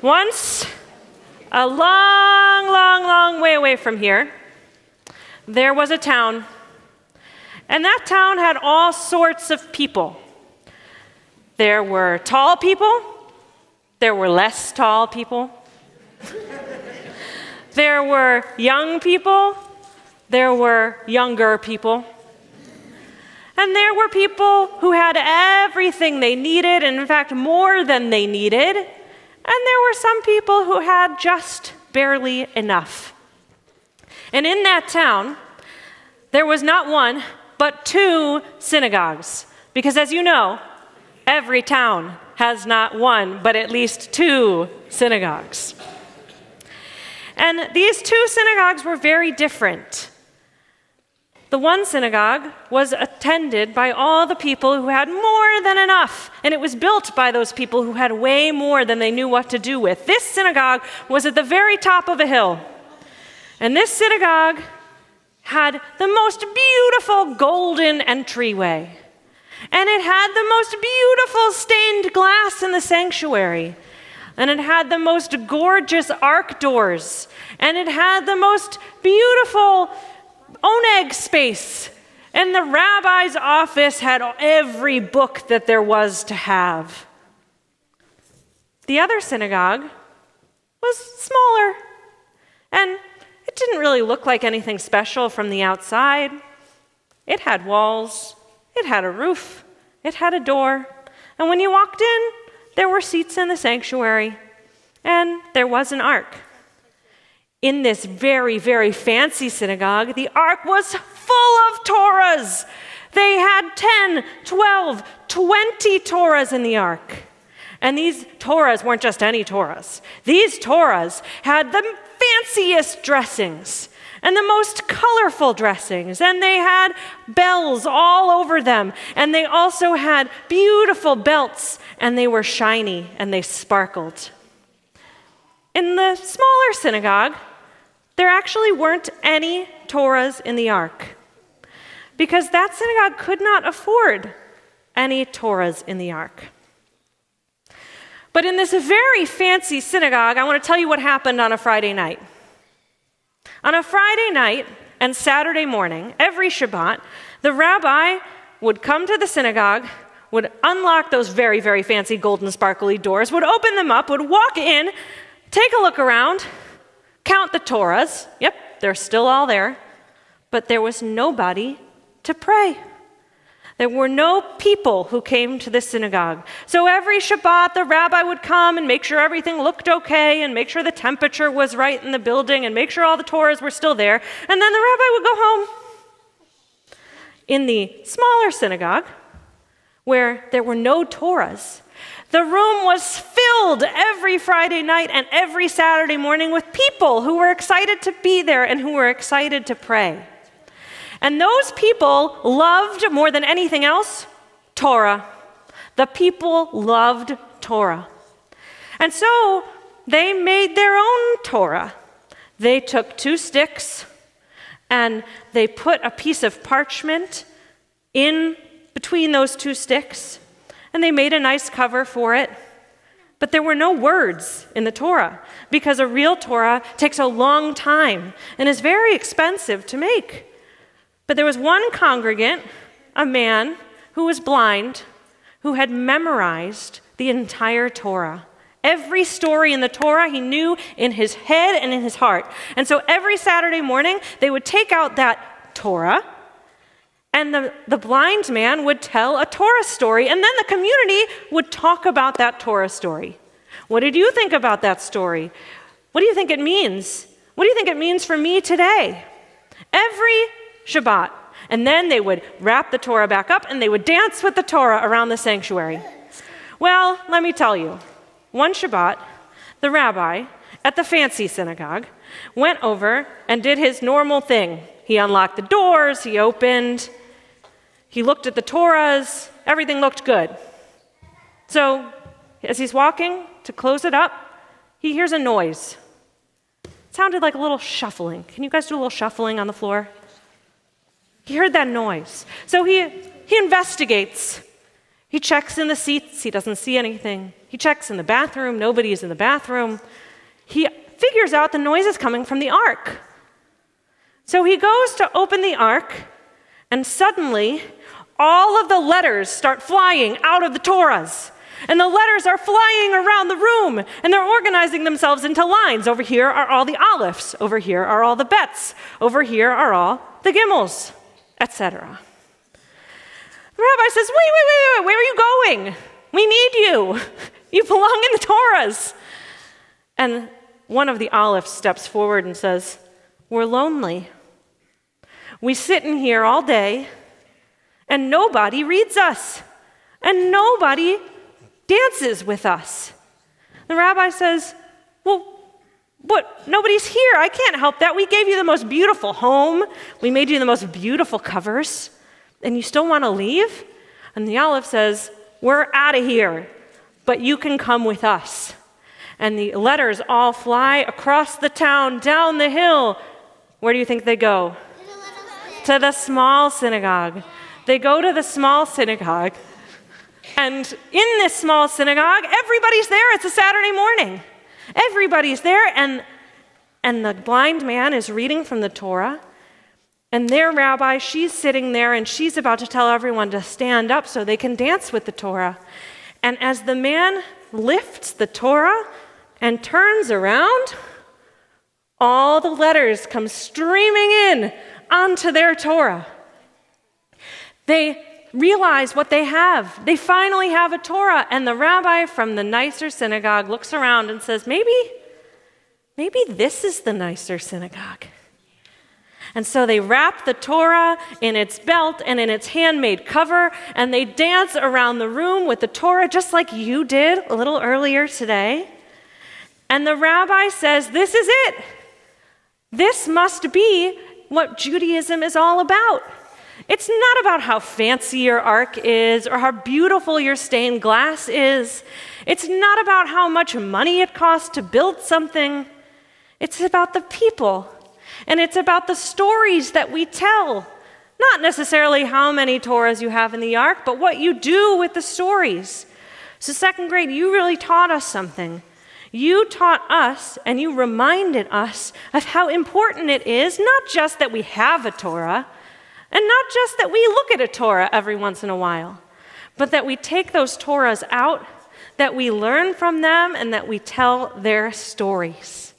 Once, a long, long, long way away from here, there was a town. And that town had all sorts of people. There were tall people. There were less tall people. There were young people. There were younger people. And there were people who had everything they needed, and in fact, more than they needed. And there were some people who had just barely enough. And in that town, there was not one, but 2 synagogues. Because as you know, every town has not one, but at least 2 synagogues. And these 2 synagogues were very different. The one synagogue was attended by all the people who had more than enough, and it was built by those people who had way more than they knew what to do with. This synagogue was at the very top of a hill, and this synagogue had the most beautiful golden entryway, and it had the most beautiful stained glass in the sanctuary, and it had the most gorgeous arch doors, and it had the most beautiful oneg space, and the rabbi's office had every book that there was to have. The other synagogue was smaller, and it didn't really look like anything special from the outside. It had walls, it had a roof, it had a door, and when you walked in, there were seats in the sanctuary, and there was an ark. In this very, very fancy synagogue, the ark was full of Torahs. They had 10, 12, 20 Torahs in the ark. And these Torahs weren't just any Torahs. These Torahs had the fanciest dressings and the most colorful dressings, and they had bells all over them, and they also had beautiful belts, and they were shiny and they sparkled. In the smaller synagogue, there actually weren't any Torahs in the ark, because that synagogue could not afford any Torahs in the ark. But in this very fancy synagogue, I want to tell you what happened on a Friday night. On a Friday night and Saturday morning, every Shabbat, the rabbi would come to the synagogue, would unlock those very, very fancy golden sparkly doors, would open them up, would walk in, take a look around, count the Torahs. Yep, they're still all there. But there was nobody to pray. There were no people who came to the synagogue. So every Shabbat, the rabbi would come and make sure everything looked okay and make sure the temperature was right in the building and make sure all the Torahs were still there. And then the rabbi would go home. In the smaller synagogue, where there were no Torahs, the room was filled every Friday night and every Saturday morning with people who were excited to be there and who were excited to pray. And those people loved, more than anything else, Torah. The people loved Torah. And so they made their own Torah. They took 2 sticks and they put a piece of parchment in between those 2 sticks, and they made a nice cover for it. But there were no words in the Torah, because a real Torah takes a long time and is very expensive to make. But there was one congregant, a man who was blind, who had memorized the entire Torah. Every story in the Torah he knew in his head and in his heart. And so every Saturday morning, they would take out that Torah, and the blind man would tell a Torah story, and then the community would talk about that Torah story. What did you think about that story? What do you think it means? What do you think it means for me today? Every Shabbat. And then they would wrap the Torah back up, and they would dance with the Torah around the sanctuary. Well, let me tell you, one Shabbat, the rabbi at the fancy synagogue went over and did his normal thing. He unlocked the doors, he opened, he looked at the Torahs, everything looked good. So as he's walking to close it up, he hears a noise. It sounded like a little shuffling. Can you guys do a little shuffling on the floor? He heard that noise. So he investigates. He checks in the seats, he doesn't see anything. He checks in the bathroom, nobody is in the bathroom. He figures out the noise is coming from the ark. So he goes to open the ark, and suddenly all of the letters start flying out of the Torahs. And the letters are flying around the room, and they're organizing themselves into lines. Over here are all the Aleph. Over here are all the Bets. Over here are all the Gimels, etc. The rabbi says, wait, where are you going? We need you. You belong in the Torahs. And one of the Aleph steps forward and says, we're lonely. We sit in here all day, and nobody reads us, and nobody dances with us. The rabbi says, well, but nobody's here. I can't help that. We gave you the most beautiful home. We made you the most beautiful covers, and you still want to leave? And the Aleph says, we're out of here, but you can come with us. And the letters all fly across the town, down the hill. Where do you think they go? To the small synagogue. They go to the small synagogue. And in this small synagogue, everybody's there. It's a Saturday morning. Everybody's there, and the blind man is reading from the Torah. And their rabbi, she's sitting there, and she's about to tell everyone to stand up so they can dance with the Torah. And as the man lifts the Torah and turns around, all the letters come streaming in onto their Torah. They realize what they have. They finally have a Torah. And the rabbi from the nicer synagogue looks around and says, maybe this is the nicer synagogue. And so they wrap the Torah in its belt and in its handmade cover, and they dance around the room with the Torah just like you did a little earlier today. And the rabbi says, this is it. This must be what Judaism is all about. It's not about how fancy your ark is or how beautiful your stained glass is. It's not about how much money it costs to build something. It's about the people, and it's about the stories that we tell. Not necessarily how many Torahs you have in the ark, but what you do with the stories. So second grade, you really taught us something. You taught us and you reminded us of how important it is, not just that we have a Torah, and not just that we look at a Torah every once in a while, but that we take those Torahs out, that we learn from them, and that we tell their stories.